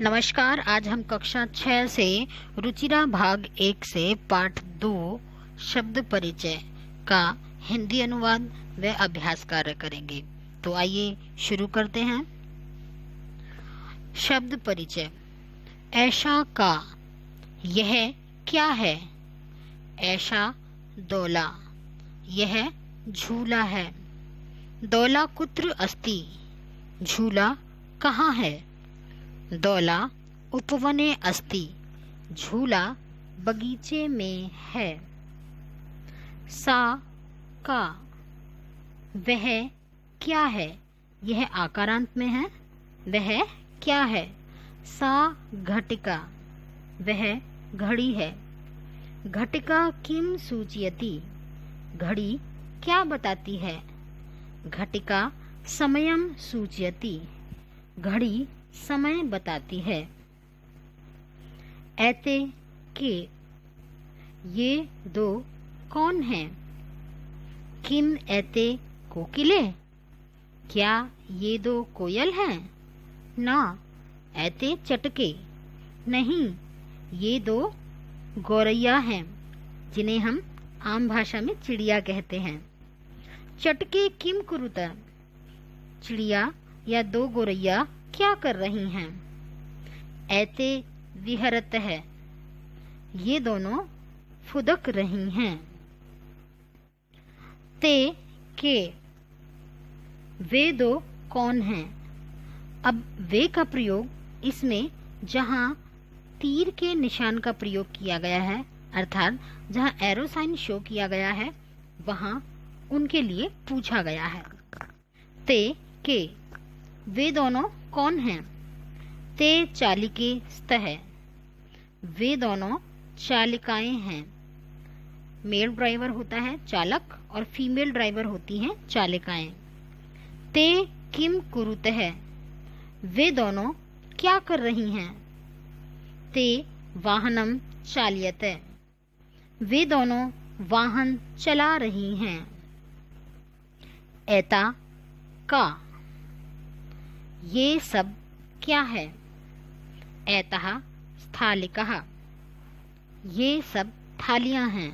नमस्कार। आज हम कक्षा 6 से रुचिरा भाग 1 से पाठ 2 शब्द परिचय का हिंदी अनुवाद व अभ्यास कार्य करेंगे। तो आइए शुरू करते हैं। शब्द परिचय। ऐशा का, यह क्या है। ऐशा दौला, यह झूला है। दौला कुत्र अस्ति, झूला कहाँ है। दौला उपवने अस्ति, झूला बगीचे में है। सा का, वह क्या है, यह आकारांत में है। वह क्या है। सा घटिका, वह घड़ी है। घटिका किम सूचयति, घड़ी क्या बताती है। घटिका समयम सूचयति, घड़ी समय बताती है। ऐते के, ये दो कौन हैं। किम ऐते कोकिले, क्या ये दो कोयल हैं। ना ऐते चटके, नहीं ये दो गौरैया हैं, जिन्हें हम आम भाषा में चिड़िया कहते हैं। चटके किम कुरुत, चिड़िया या दो गौरैया क्या कर रही हैं। ऐते विहरत है, ये दोनों फुदक रही हैं। ते के, वे दो कौन हैं। अब वे का प्रयोग इसमें जहां तीर के निशान का प्रयोग किया गया है, अर्थात जहां एरो साइन शो किया गया है, वहां उनके लिए पूछा गया है। ते के, वे दोनों कौन हैं। ते चालिके स्तः, वे दोनों चालिकाएं हैं। मेल ड्राइवर होता है चालक और फीमेल ड्राइवर होती हैं चालिकाएं। ते किम कुरुतः, वे दोनों क्या कर रही हैं। ते वाहनम चालयते, वे दोनों वाहन चला रही हैं। एता का, ये सब क्या है। एतः स्थालिकः, ये सब थालियां हैं।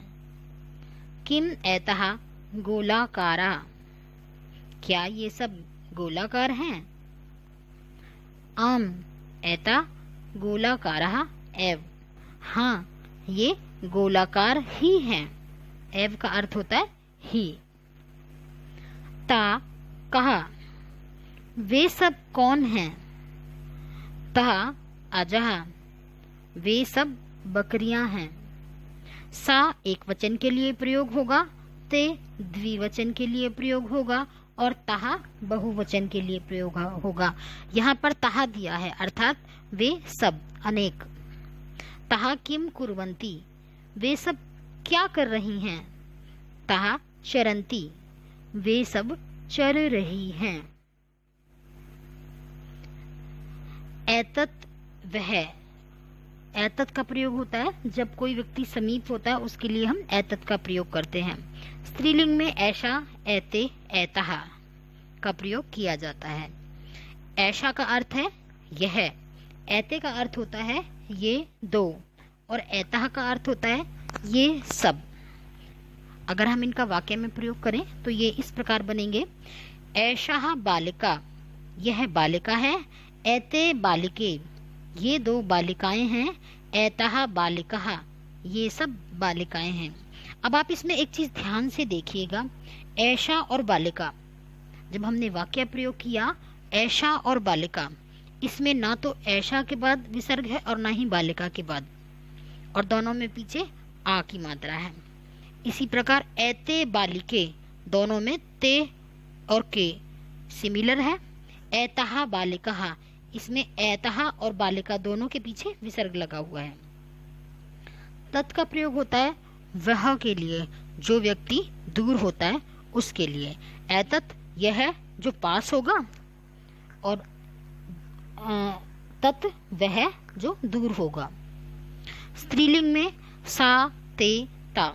किम एतः गोलाकारा, क्या ये सब गोलाकार हैं। आम एता गोलाकारः एव, हाँ ये गोलाकार ही हैं। एव का अर्थ होता है ही। ता कहा, वे सब कौन हैं। ता अजह, वे सब बकरियां हैं। सा एक वचन के लिए प्रयोग होगा, ते द्विवचन के लिए प्रयोग होगा और तहा बहुवचन के लिए प्रयोग होगा। यहाँ पर तहा दिया है, अर्थात वे सब अनेक। तहा किम कुर्वन्ति, वे सब क्या कर रही हैं। तहा चरन्ति, वे सब चर रही हैं। एतत् वह, एतत् का प्रयोग होता है जब कोई व्यक्ति समीप होता है, उसके लिए हम एतत् का प्रयोग करते हैं। स्त्रीलिंग में ऐशा ऐते ऐतः का प्रयोग किया जाता है। ऐशा का अर्थ है यह, ऐते का अर्थ होता है ये दो, और ऐतः का अर्थ होता है ये सब। अगर हम इनका वाक्य में प्रयोग करें तो ये इस प्रकार बनेंगे। ऐशा बालिका, यह बालिका है। ऐते बालिके, ये दो बालिकाएं हैं। ऐतः बालिकः, ये सब बालिकाएं हैं। अब आप इसमें एक चीज ध्यान से देखिएगा। ऐशा और बालिका, जब हमने वाक्य प्रयोग किया ऐशा और बालिका, इसमें ना तो ऐशा के बाद विसर्ग है और ना ही बालिका के बाद, और दोनों में पीछे आ की मात्रा है। इसी प्रकार ऐते बालिके, दोनों में ते और के सिमिलर है। ऐतः बालिकः, इसमें ऐतः और बालिका दोनों के पीछे विसर्ग लगा हुआ है। तत् का प्रयोग होता है वह के लिए, जो व्यक्ति दूर होता है उसके लिए। एतत् यह जो पास होगा, और तत् वह जो दूर होगा। स्त्रीलिंग में सा ते ता,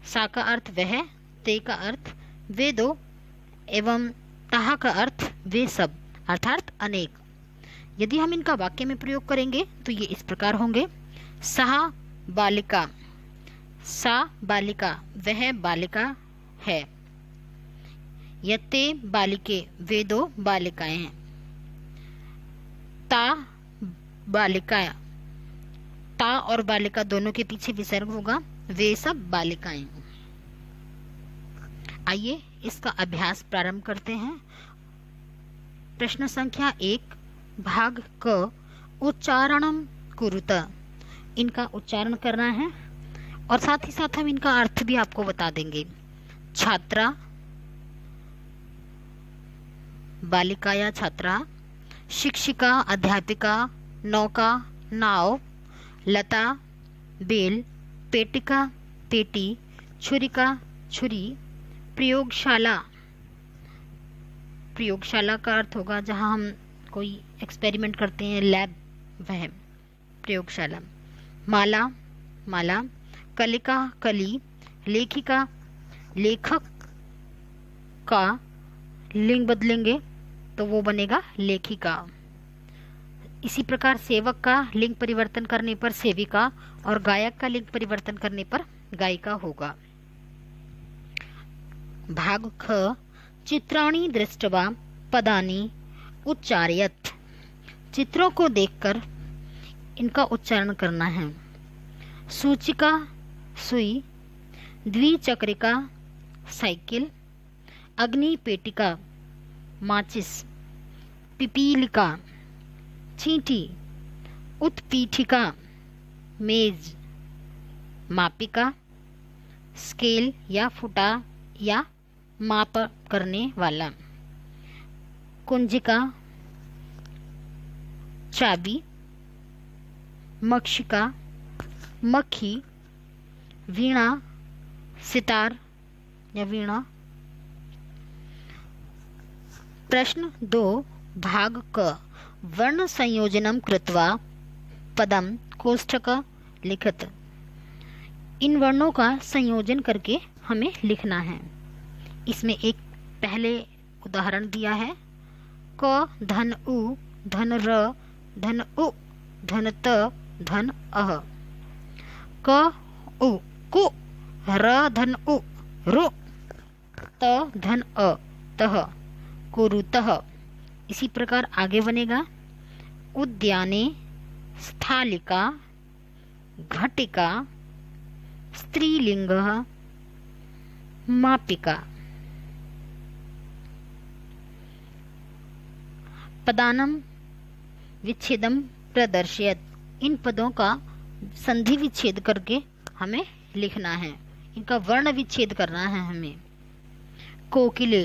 सा का अर्थ वह, ते का अर्थ वे दो, एवं तहा का अर्थ वे सब, अर्थात अनेक। यदि हम इनका वाक्य में प्रयोग करेंगे तो ये इस प्रकार होंगे। सा बालिका, सा बालिका, वह बालिका है। यते बालिके, वे दो बालिकाएं हैं। ता बालिका, ता और बालिका दोनों के पीछे विसर्ग होगा, वे सब बालिकाएं। आइए इसका अभ्यास प्रारंभ करते हैं। प्रश्न संख्या 1, भाग क उच्चारणम कुरुत, इनका उच्चारण करना है और साथ ही साथ हम इनका अर्थ भी आपको बता देंगे। छात्रा, बालिका या छात्रा। शिक्षिका, अध्यापिका, नौका, नाव। लता, बेल। पेटिका, पेटी। छुरिका, छुरी। प्रयोगशाला, प्रयोगशाला का अर्थ होगा जहाँ हम कोई एक्सपेरिमेंट करते हैं, लैब, वह प्रयोगशाला। माला, माला। कलिका, कली। लेखिका, लेखक का लिंग बदलेंगे तो वो बनेगा लेखिका। इसी प्रकार सेवक का लिंग परिवर्तन करने पर सेविका और गायक का लिंग परिवर्तन करने पर गायिका होगा। भाग ख चित्राणि दृष्ट्वा पदानि उच्चारयत, चित्रों को देखकर इनका उच्चारण करना है। सूचिका, सुई। द्विचक्रिका, साइकिल। अग्नि पेटिका, माचिस। पिपीलिका, चींटी। उत्पीठिका, मेज। मापिका, स्केल या फुटा या माप करने वाला। कुंजिका, चाबी। मक्षिका, मक्खी। वीणा, सितार या वीणा। प्रश्न 2, भाग क वर्ण संयोजनम कृत्वा पदम कोष्ठक लिखत, इन वर्णों का संयोजन करके हमें लिखना है। इसमें एक पहले उदाहरण दिया है। क धन उ, धन र, धन उ, धन त, धन अह। क उ कु, र धन उ, रु, त धन अ, तह, कुरुतः। इसी प्रकार आगे बनेगा। उद्याने, स्थालिका, घटिका, स्त्रीलिंग, मापिका। पदानम विच्छेदम प्रदर्शयत, इन पदों का संधि विच्छेद करके हमें लिखना है, इनका वर्ण विच्छेद करना है हमें। कोकिले,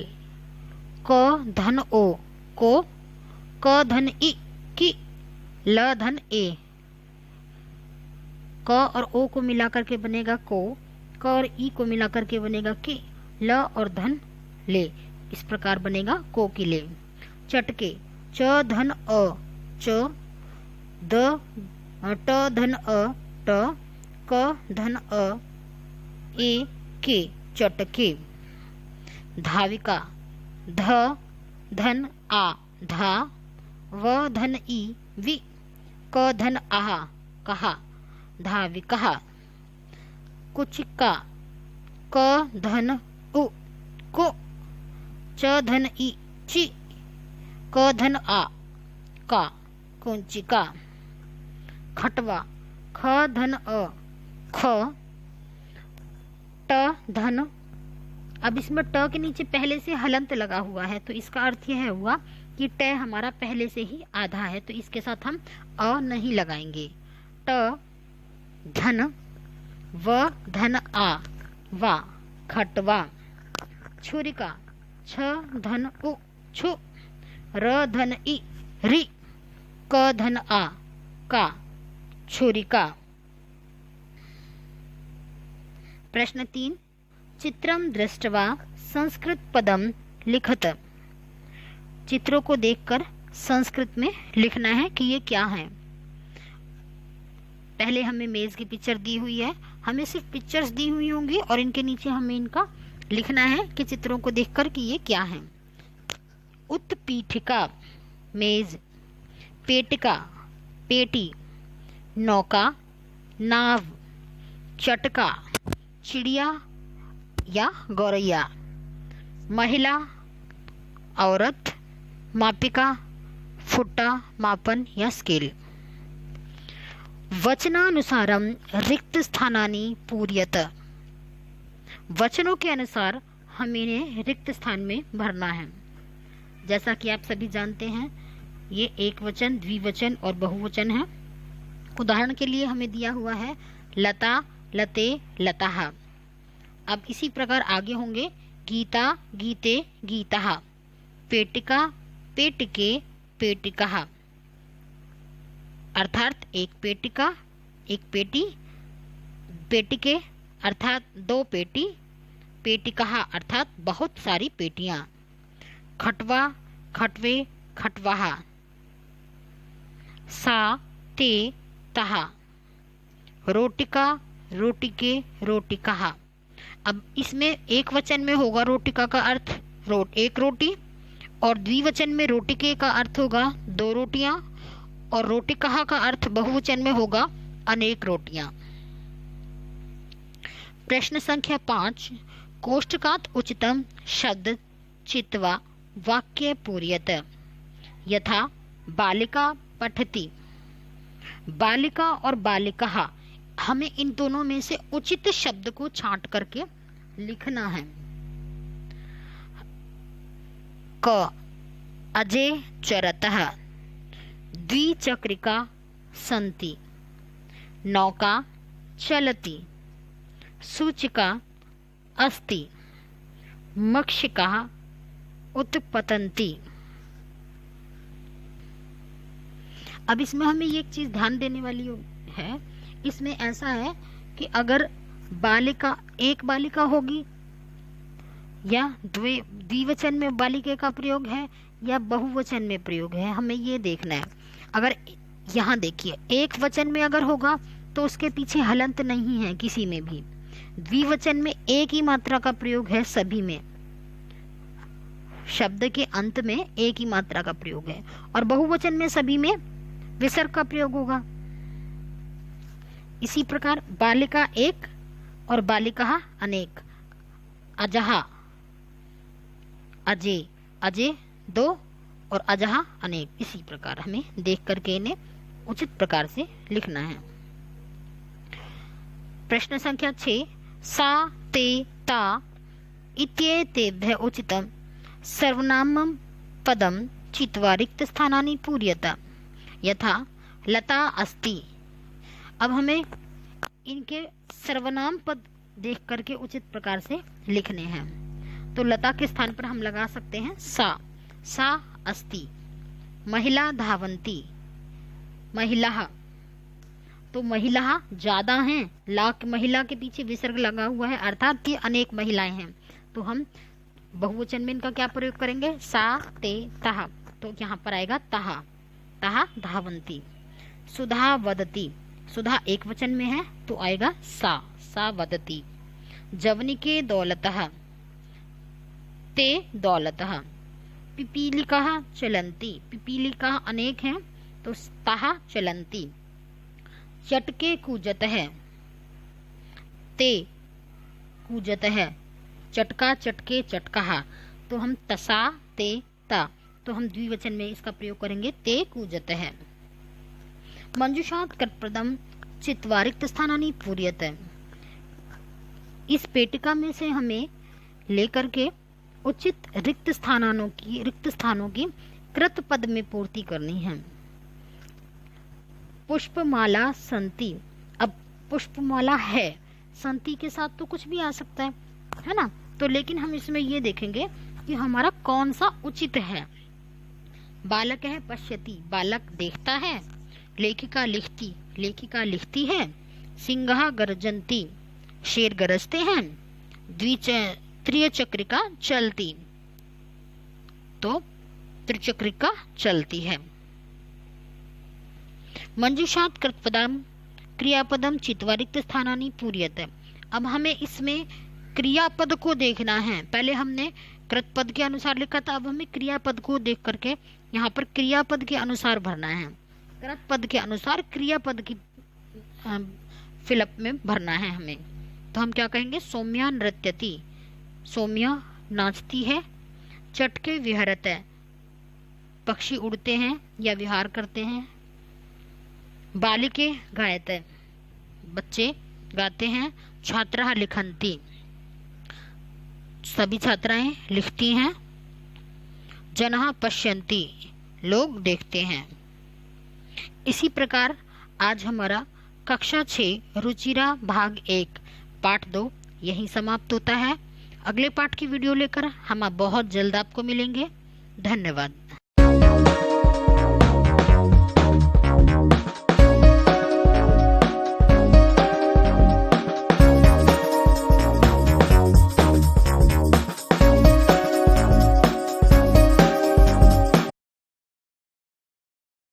क धन ओ, को। क धन इ, की। ल धन ए, क और ओ को मिलाकर के बनेगा को। क और ई को मिलाकर के बनेगा कि। ल और धन ले, इस प्रकार बनेगा कोकिले। चटके, च धन अ, च। द ट धन अ, ट। क धन अ, ए, के, चटके। धाविका, ध धन आ, धा। व धन ई, वि। क धन आहा, कहा, धाविका। कुचिका, क धन उ, को। च धन ई, ची। क धन आ, का, कुंचिका। खटवा, ख धन अ, ख। ट धन, अब इसमें ट के नीचे पहले से हलंत लगा हुआ है तो इसका अर्थ यह हुआ कि ट हमारा पहले से ही आधा है तो इसके साथ हम अ नहीं लगाएंगे। ट धन, व धन आ, वा, खटवा। छुरिका, छ धन उ, छु। र धन ई, रि। क धन आ, का, छुरिका। प्रश्न 3, चित्रम दृष्ट्वा संस्कृत पदम लिखत, चित्रों को देखकर संस्कृत में लिखना है कि ये क्या है। पहले हमें मेज की पिक्चर दी हुई है, हमें सिर्फ पिक्चर्स दी हुई होंगी और इनके नीचे हमें इनका लिखना है कि चित्रों को देखकर कि ये क्या है। उत्पीठिका, मेज। पेटिका, पेटी, नौका, नाव, चटका, चिड़िया या गौरैया, महिला, औरत, मापिका, फुट्टा, मापन या स्केल। वचनानुसारम रिक्त स्थानानि पूर्यत। वचनों के अनुसार हम इन्हें रिक्त स्थान में भरना है। जैसा कि आप सभी जानते हैं, ये एक वचन, द्विवचन और बहुवचन है। उदाहरण के लिए हमें दिया हुआ है लता, लते, लताः। अब इसी प्रकार आगे होंगे गीता, गीते, गीताः, पेटिका, पेटिके, पेटिकाः। अर्थात एक पेटिका, एक पेटी, पेटिके अर्थात दो पेटी, पेटिकाः अर्थात बहुत सारी पेटियां, खटवा, खटवे, खटवाः, सा, ते, ताः, रोटिका, रोटिके, रोटिकाः। अब इसमें एक वचन में होगा रोटिका का अर्थ एक रोटी, और द्विवचन में रोटिके का अर्थ होगा दो रोटियां, और रोटिकाः का अर्थ बहुवचन में होगा अनेक रोटियां। प्रश्न संख्या 5, कोष्टकात् उचितम शब्द चित्वा वाक्य पूर्यत। यथा बालिका पठति। बालिका और बालिकाः, हमें इन दोनों में से उचित शब्द को छांट करके लिखना है। क, अजय चरतः, द्विचक्रिका सन्ति, नौका चलति, सूचिका अस्ति, मक्षिकाः उत्पतन्ति। अब इसमें हमें एक चीज ध्यान देने वाली है, इसमें ऐसा है कि अगर बालिका एक बालिका होगी या द्विवचन में बालिका का प्रयोग है या बहुवचन में प्रयोग है, हमें ये देखना है। अगर यहाँ देखिए एक वचन में अगर होगा तो उसके पीछे हलंत नहीं है किसी में भी। द्विवचन में एक ही मात्रा का प्रयोग है सभी में, शब्द के अंत में एक ही मात्रा का प्रयोग है, और बहुवचन में सभी में विसर्ग का प्रयोग होगा। इसी प्रकार बालिका एक और बालिकाः अनेक, अजः, अजय, अजय दो और अजः अनेक। इसी प्रकार हमें देख करके इन्हें उचित प्रकार से लिखना है। प्रश्न संख्या 6, सा, ते, ता इत्येतेभ्यः उचितं सर्वनामं पदं चित्वा रिक्त स्थानानि पूर्यत। यथा लता अस्ति। अब हमें इनके सर्वनाम पद देख करके उचित प्रकार से लिखने हैं। तो लता के स्थान पर हम लगा सकते हैं सा, सा अस्ति। महिला धावन्ति, महिलाः, तो महिलाः ज्यादा हैं, महिला के पीछे विसर्ग लगा हुआ है, अर्थात कि अनेक महिलाएं हैं। तो हम बहुवचन में इनका क्या प्रयोग करेंगे, सा, ते, ताः। तो यहाँ पर आएगा ताः, ताः धावन्ति। सुधा वदति, सुधा एक वचन में है तो आएगा सा, सा वदति। जवनिके दौलतः, ते दौलतः। पिपीलिकाः चलन्ति, पिपीलिकाः अनेक हैं तो ताः चलन्ति। चटके कूजतः, ते कूजतः। चटका, चटके, चटकाः। तो हम तसा, ते, ता, तो हम द्विवचन में इसका प्रयोग करेंगे ते कूजतः। मंजुषात् कृतपदं चित्वा रिक्त स्थानानि पूर्यत। इस पेटिका में से हमें लेकर के उचित रिक्त स्थानों की कृत पद में पूर्ति करनी है। पुष्पमाला संति। अब पुष्पमाला है, संति के साथ तो कुछ भी आ सकता है ना। तो लेकिन हम इसमें ये देखेंगे कि हमारा कौन सा उचित है। बालक है पश्यति, बालक देखता है। लेखिका लिखती, लेखिका लिखती है। सिंहः गर्जन्ति, शेर गरजते हैं। त्रिचक्रिका चलती, तो त्रिचक्रिका चलती है। मंजुषात् कृतपदं क्रियापदम चित्वा रिक्त स्थानानि पूर्यत। अब हमें इसमें क्रियापद को देखना है। पहले हमने कृत पद के अनुसार लिखा था, अब हमें क्रियापद को देख करके यहाँ पर क्रियापद के अनुसार भरना है। कृत पद के अनुसार क्रियापद की फिलअप में भरना है हमें। तो हम क्या कहेंगे, सौम्या नृत्यति, सौम्या नाचती है। चटके विहरत, पक्षी उड़ते हैं या विहार करते हैं। बालिके गायते, बच्चे गाते हैं। छात्राः लिखन्ति, सभी छात्राएं लिखती हैं। जनाः पश्यन्ति, लोग देखते हैं। इसी प्रकार आज हमारा कक्षा 6 रुचिरा भाग 1 पाठ 2 यहीं समाप्त होता है। अगले पाठ की वीडियो लेकर हम बहुत जल्द आपको मिलेंगे। धन्यवाद।